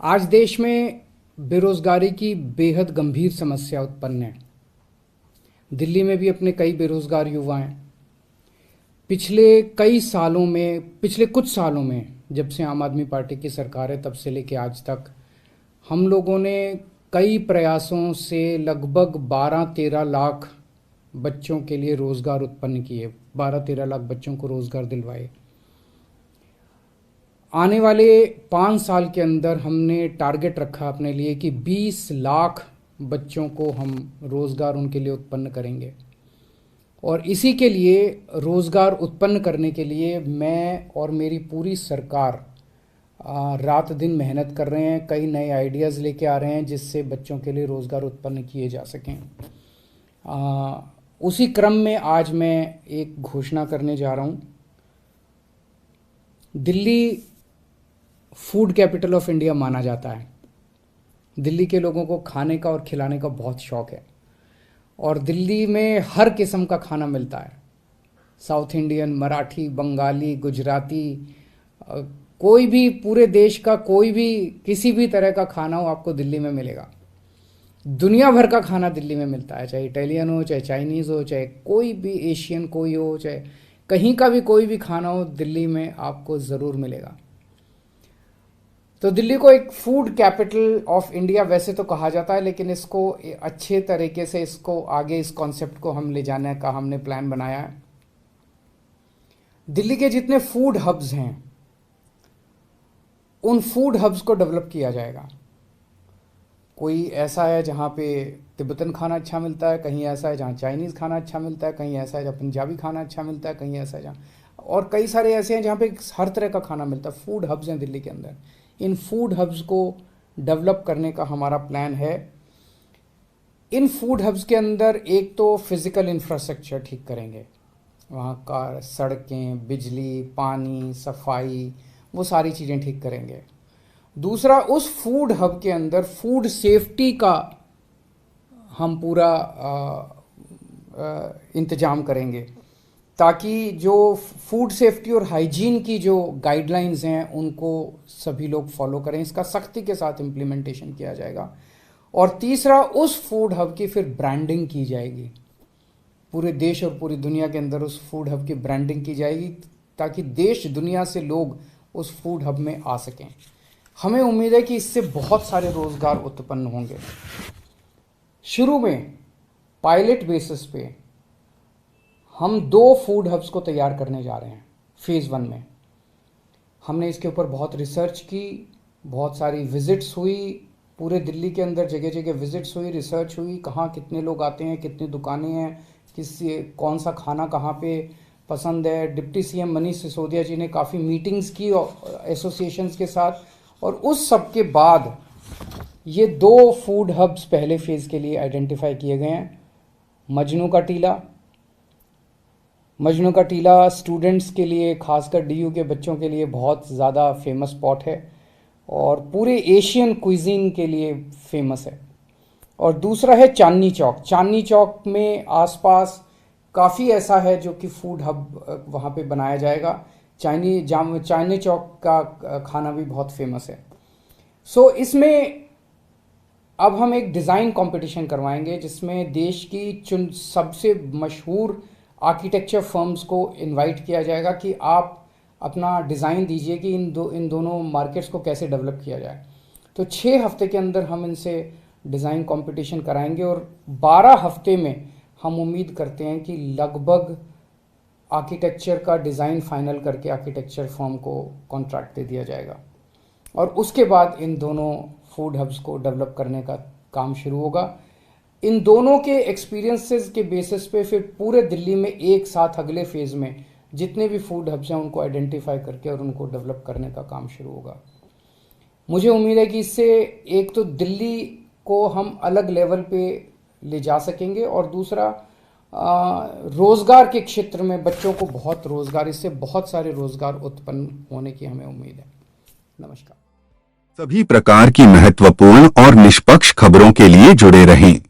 आज देश में बेरोजगारी की बेहद गंभीर समस्या उत्पन्न है। दिल्ली में भी अपने कई बेरोजगार युवा हैं। पिछले कुछ सालों में जब से आम आदमी पार्टी की सरकार है तब से लेकर आज तक हम लोगों ने कई प्रयासों से लगभग 12-13 लाख बच्चों के लिए रोजगार उत्पन्न किए, 12-13 लाख बच्चों को रोजगार दिलवाए। आने वाले 5 साल के अंदर हमने टारगेट रखा अपने लिए कि 20 लाख बच्चों को हम रोजगार उनके लिए उत्पन्न करेंगे। और इसी के लिए, रोजगार उत्पन्न करने के लिए मैं और मेरी पूरी सरकार रात दिन मेहनत कर रहे हैं। कई नए आइडियाज़ लेके आ रहे हैं जिससे बच्चों के लिए रोजगार उत्पन्न किए जा सकें। उसी क्रम में आज मैं एक घोषणा करने जा रहा हूँ। Delhi food capital of India माना जाता है। दिल्ली के लोगों को खाने का और खिलाने का बहुत शौक है और दिल्ली में हर किस्म का खाना मिलता है। साउथ इंडियन, मराठी, बंगाली, गुजराती, कोई भी, पूरे देश का कोई भी किसी भी तरह का खाना हो आपको दिल्ली में मिलेगा। दुनिया भर का खाना दिल्ली में मिलता है, चाहे इटालियन हो, चाहे चाइनीज़ हो, चाहे कोई भी एशियन कोई हो, चाहे कहीं का भी कोई भी खाना हो, दिल्ली में आपको ज़रूर मिलेगा। तो दिल्ली को एक फूड कैपिटल ऑफ इंडिया वैसे तो कहा जाता है, लेकिन इसको अच्छे तरीके से इसको आगे, इस कॉन्सेप्ट को हम ले जाने का हमने प्लान बनाया है। दिल्ली के जितने फूड हब्स हैं उन फूड हब्स को डेवलप किया जाएगा। कोई ऐसा है जहाँ पे तिब्बतन खाना अच्छा मिलता है, कहीं ऐसा है जहाँ चाइनीज़ खाना अच्छा मिलता है, कहीं ऐसा है जहाँ पंजाबी खाना अच्छा मिलता है, कहीं ऐसा है जहाँ, और कई सारे ऐसे हैं जहाँ पे हर तरह का खाना मिलता है। फूड हब्स हैं दिल्ली के अंदर। इन फूड हब्स को डेवलप करने का हमारा प्लान है। इन फूड हब्स के अंदर एक तो फिज़िकल इंफ्रास्ट्रक्चर ठीक करेंगे, वहाँ का सड़कें, बिजली, पानी, सफाई, वो सारी चीज़ें ठीक करेंगे। दूसरा, उस फूड हब के अंदर फूड सेफ्टी का हम पूरा इंतजाम करेंगे ताकि जो फूड सेफ्टी और हाइजीन की जो गाइडलाइंस हैं उनको सभी लोग फॉलो करें। इसका सख्ती के साथ इम्प्लीमेंटेशन किया जाएगा। और तीसरा, उस फूड हब की फिर ब्रांडिंग की जाएगी। पूरे देश और पूरी दुनिया के अंदर उस फूड हब की ब्रांडिंग की जाएगी ताकि देश दुनिया से लोग उस फूड हब में आ सकें। हमें उम्मीद है कि इससे बहुत सारे रोजगार उत्पन्न होंगे। शुरू में पायलट बेसिस पे हम 2 फूड हब्स को तैयार करने जा रहे हैं। फेज़ 1 में हमने इसके ऊपर बहुत रिसर्च की, बहुत सारी विजिट्स हुई, पूरे दिल्ली के अंदर जगह जगह विजिट्स हुई, रिसर्च हुई, कहाँ कितने लोग आते हैं, कितनी दुकानें हैं, कौन सा खाना कहाँ पे पसंद है। डिप्टी सीएम मनीष सिसोदिया जी ने काफ़ी मीटिंग्स की एसोसिएशंस के साथ, और उस सब के बाद ये 2 फूड हब्स पहले फेज़ के लिए आइडेंटिफाई किए गए हैं। मजनू का टीला स्टूडेंट्स के लिए, खासकर डीयू के बच्चों के लिए बहुत ज़्यादा फेमस स्पॉट है और पूरे एशियन क्विजीन के लिए फेमस है। और दूसरा है चांदनी चौक। चांदनी चौक में आसपास काफ़ी ऐसा है जो कि फूड हब वहाँ पे बनाया जाएगा। चांदनी चौक का खाना भी बहुत फेमस है। सो इसमें अब हम एक डिज़ाइन कंपटीशन करवाएंगे जिसमें देश की सबसे मशहूर आर्किटेक्चर फर्म्स को इनवाइट किया जाएगा कि आप अपना डिज़ाइन दीजिए कि इन दोनों मार्केट्स को कैसे डेवलप किया जाए। तो 6 हफ्ते के अंदर हम इनसे डिज़ाइन कंपटीशन कराएंगे और 12 हफ्ते में हम उम्मीद करते हैं कि लगभग आर्किटेक्चर का डिज़ाइन फाइनल करके आर्किटेक्चर फर्म को कॉन्ट्रैक्ट दे दिया जाएगा और उसके बाद इन दोनों फूड हब्स को डेवलप करने का काम शुरू होगा। इन दोनों के एक्सपीरियंसेस के बेसिस पे फिर पूरे दिल्ली में एक साथ अगले फेज़ में जितने भी फूड हब्स हैं उनको आइडेंटिफाई करके और उनको डेवलप करने का काम शुरू होगा। मुझे उम्मीद है कि इससे एक तो दिल्ली को हम अलग लेवल पे ले जा सकेंगे और दूसरा, रोज़गार के क्षेत्र में बच्चों को बहुत रोज़गार, इससे बहुत सारे रोज़गार उत्पन्न होने की हमें उम्मीद है। नमस्कार। सभी प्रकार की महत्वपूर्ण और निष्पक्ष खबरों के लिए जुड़े रहें।